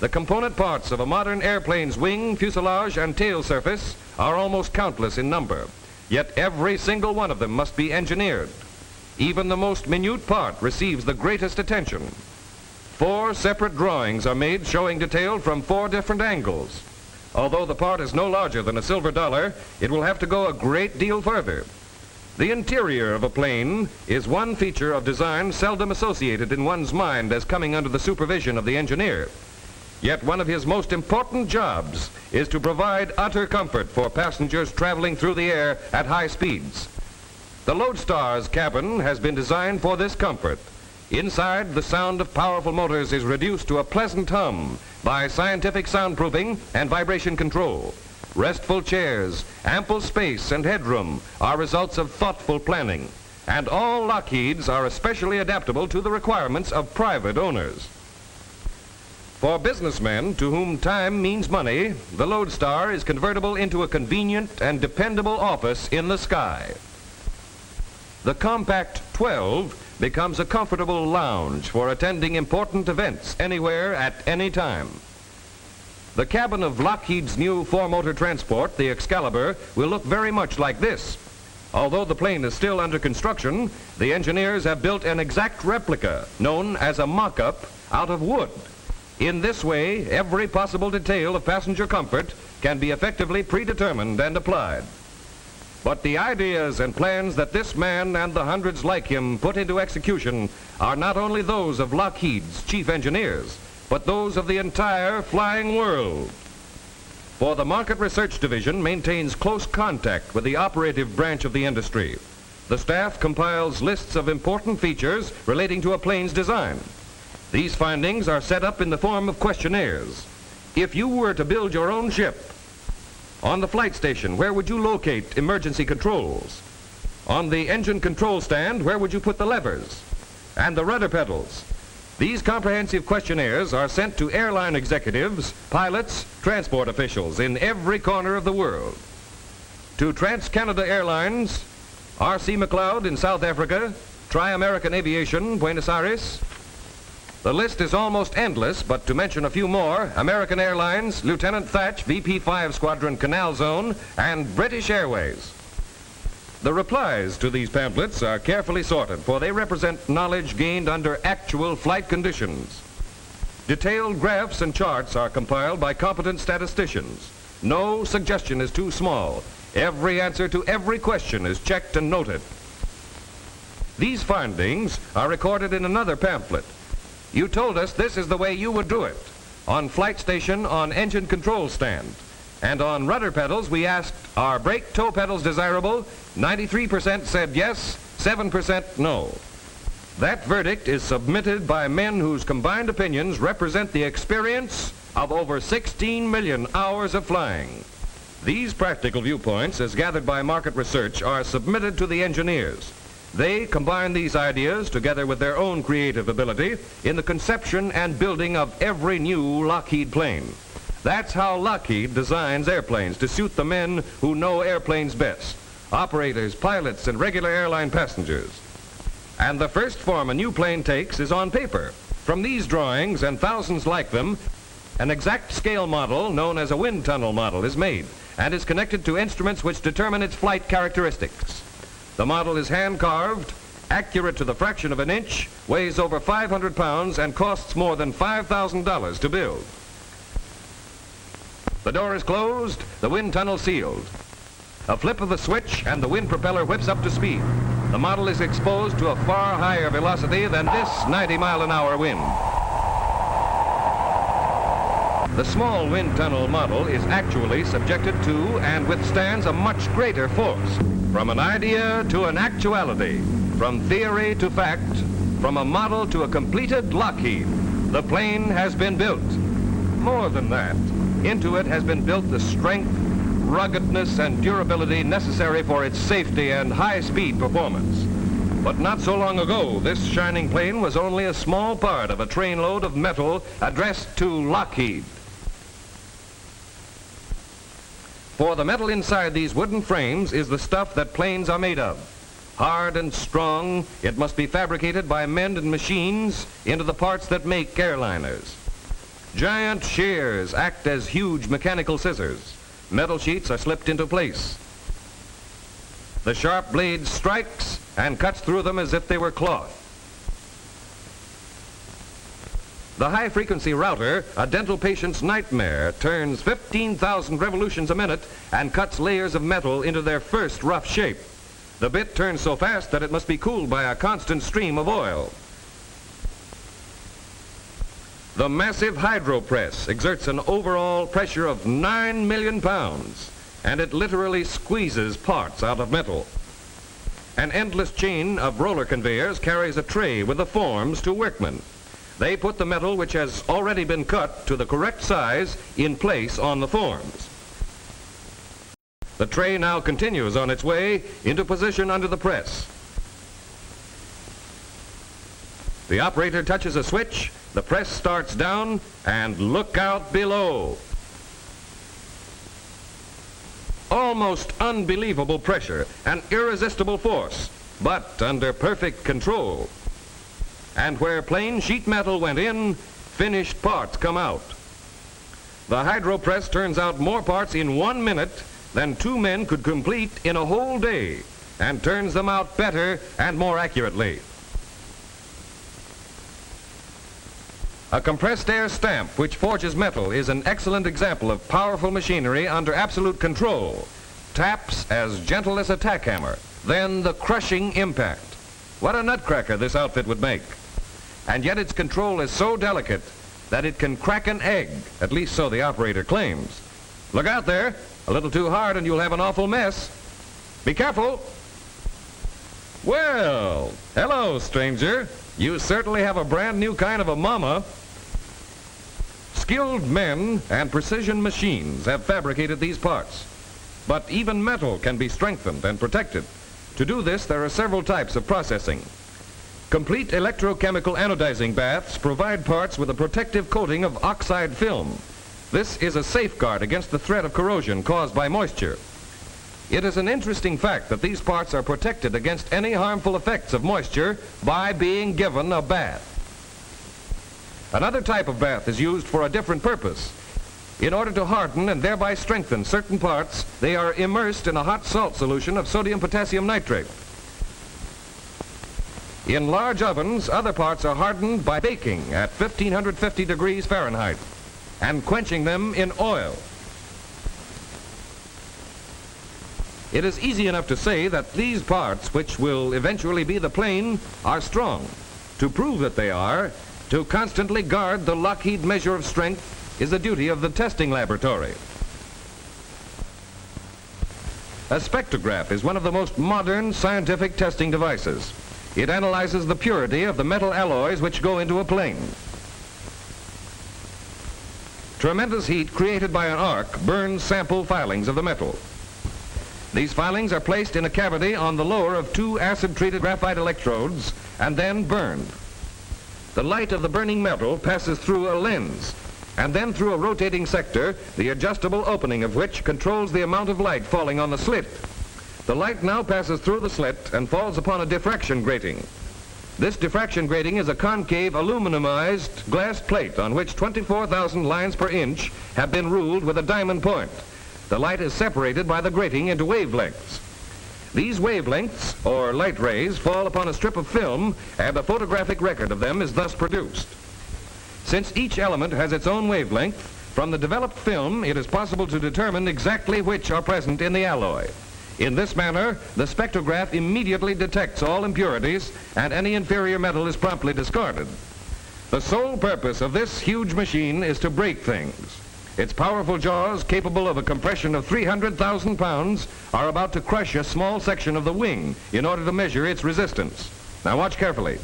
The component parts of a modern airplane's wing, fuselage, and tail surface are almost countless in number, yet every single one of them must be engineered. Even the most minute part receives the greatest attention. 4 separate drawings are made showing detail from 4 different angles. Although the part is no larger than a silver dollar, it will have to go a great deal further. The interior of a plane is one feature of design seldom associated in one's mind as coming under the supervision of the engineer. Yet one of his most important jobs is to provide utter comfort for passengers traveling through the air at high speeds. The Lodestar's cabin has been designed for this comfort. Inside, the sound of powerful motors is reduced to a pleasant hum by scientific soundproofing and vibration control. Restful chairs, ample space, and headroom are results of thoughtful planning, and all Lockheeds are especially adaptable to the requirements of private owners. For businessmen to whom time means money, the Lodestar is convertible into a convenient and dependable office in the sky. The compact 12 becomes a comfortable lounge for attending important events anywhere at any time. The cabin of Lockheed's new 4-motor transport, the Excalibur, will look very much like this. Although the plane is still under construction, the engineers have built an exact replica, known as a mock-up, out of wood. In this way, every possible detail of passenger comfort can be effectively predetermined and applied. But the ideas and plans that this man and the hundreds like him put into execution are not only those of Lockheed's chief engineers, but those of the entire flying world. For the Market Research Division maintains close contact with the operative branch of the industry. The staff compiles lists of important features relating to a plane's design. These findings are set up in the form of questionnaires. If you were to build your own ship, on the flight station, where would you locate emergency controls? On the engine control stand, where would you put the levers? And the rudder pedals? These comprehensive questionnaires are sent to airline executives, pilots, transport officials in every corner of the world. To Trans-Canada Airlines, R.C. McLeod in South Africa, Tri-American Aviation, Buenos Aires. The list is almost endless, but to mention a few more, American Airlines, Lieutenant Thatch, VP-5 Squadron Canal Zone, and British Airways. The replies to these pamphlets are carefully sorted, for they represent knowledge gained under actual flight conditions. Detailed graphs and charts are compiled by competent statisticians. No suggestion is too small. Every answer to every question is checked and noted. These findings are recorded in another pamphlet. You told us this is the way you would do it. On flight station, on engine control stand. And on rudder pedals, we asked, are brake toe pedals desirable? 93% said yes, 7% no. That verdict is submitted by men whose combined opinions represent the experience of over 16 million hours of flying. These practical viewpoints, as gathered by market research, are submitted to the engineers. They combine these ideas together with their own creative ability in the conception and building of every new Lockheed plane. That's how Lockheed designs airplanes to suit the men who know airplanes best, operators, pilots, and regular airline passengers. And the first form a new plane takes is on paper. From these drawings and thousands like them, an exact scale model known as a wind tunnel model is made and is connected to instruments which determine its flight characteristics. The model is hand-carved, accurate to the fraction of an inch, weighs over 500 pounds, and costs more than $5,000 to build. The door is closed, the wind tunnel sealed. A flip of the switch and the wind propeller whips up to speed. The model is exposed to a far higher velocity than this 90-mile-an-hour wind. The small wind tunnel model is actually subjected to and withstands a much greater force. From an idea to an actuality, from theory to fact, from a model to a completed Lockheed, the plane has been built. More than that, into it has been built the strength, ruggedness, and durability necessary for its safety and high-speed performance. But not so long ago, this shining plane was only a small part of a trainload of metal addressed to Lockheed. For the metal inside these wooden frames is the stuff that planes are made of. Hard and strong, it must be fabricated by men and machines into the parts that make airliners. Giant shears act as huge mechanical scissors. Metal sheets are slipped into place. The sharp blade strikes and cuts through them as if they were cloth. The high-frequency router, a dental patient's nightmare, turns 15,000 revolutions a minute and cuts layers of metal into their first rough shape. The bit turns so fast that it must be cooled by a constant stream of oil. The massive hydro press exerts an overall pressure of 9 million pounds, and it literally squeezes parts out of metal. An endless chain of roller conveyors carries a tray with the forms to workmen. They put the metal which has already been cut to the correct size in place on the forms. The tray now continues on its way into position under the press. The operator touches a switch, the press starts down, and look out below. Almost unbelievable pressure, an irresistible force, but under perfect control. And where plain sheet metal went in, finished parts come out. The hydro press turns out more parts in 1 minute than 2 men could complete in a whole day, and turns them out better and more accurately. A compressed air stamp which forges metal is an excellent example of powerful machinery under absolute control. Taps as gentle as a tack hammer, then the crushing impact. What a nutcracker this outfit would make. And yet its control is so delicate that it can crack an egg, at least so the operator claims. Look out there, a little too hard and you'll have an awful mess. Be careful. Well, hello, stranger. You certainly have a brand new kind of a mama. Skilled men and precision machines have fabricated these parts. But even metal can be strengthened and protected. To do this, there are several types of processing. Complete electrochemical anodizing baths provide parts with a protective coating of oxide film. This is a safeguard against the threat of corrosion caused by moisture. It is an interesting fact that these parts are protected against any harmful effects of moisture by being given a bath. Another type of bath is used for a different purpose. In order to harden and thereby strengthen certain parts, they are immersed in a hot salt solution of sodium potassium nitrate. In large ovens, other parts are hardened by baking at 1550 degrees Fahrenheit and quenching them in oil. It is easy enough to say that these parts, which will eventually be the plane, are strong. To prove that they are, to constantly guard the Lockheed measure of strength is the duty of the testing laboratory. A spectrograph is one of the most modern scientific testing devices. It analyzes the purity of the metal alloys which go into a plane. Tremendous heat created by an arc burns sample filings of the metal. These filings are placed in a cavity on the lower of 2 acid-treated graphite electrodes and then burned. The light of the burning metal passes through a lens and then through a rotating sector, the adjustable opening of which controls the amount of light falling on the slit. The light now passes through the slit and falls upon a diffraction grating. This diffraction grating is a concave aluminumized glass plate on which 24,000 lines per inch have been ruled with a diamond point. The light is separated by the grating into wavelengths. These wavelengths, or light rays, fall upon a strip of film, and a photographic record of them is thus produced. Since each element has its own wavelength, from the developed film it is possible to determine exactly which are present in the alloy. In this manner, the spectrograph immediately detects all impurities, and any inferior metal is promptly discarded. The sole purpose of this huge machine is to break things. Its powerful jaws, capable of a compression of 300,000 pounds, are about to crush a small section of the wing in order to measure its resistance. Now watch carefully.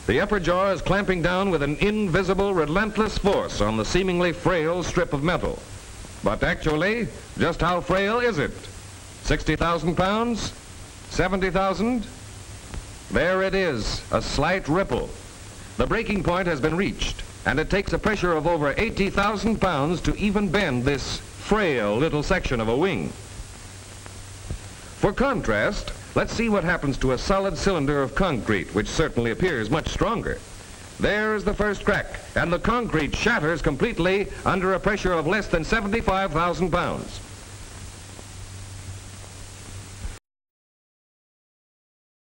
The upper jaw is clamping down with an invisible, relentless force on the seemingly frail strip of metal. But actually, just how frail is it? 60,000 pounds? 70,000? There it is, a slight ripple. The breaking point has been reached, and it takes a pressure of over 80,000 pounds to even bend this frail little section of a wing. For contrast, let's see what happens to a solid cylinder of concrete, which certainly appears much stronger. There is the first crack, and the concrete shatters completely under a pressure of less than 75,000 pounds.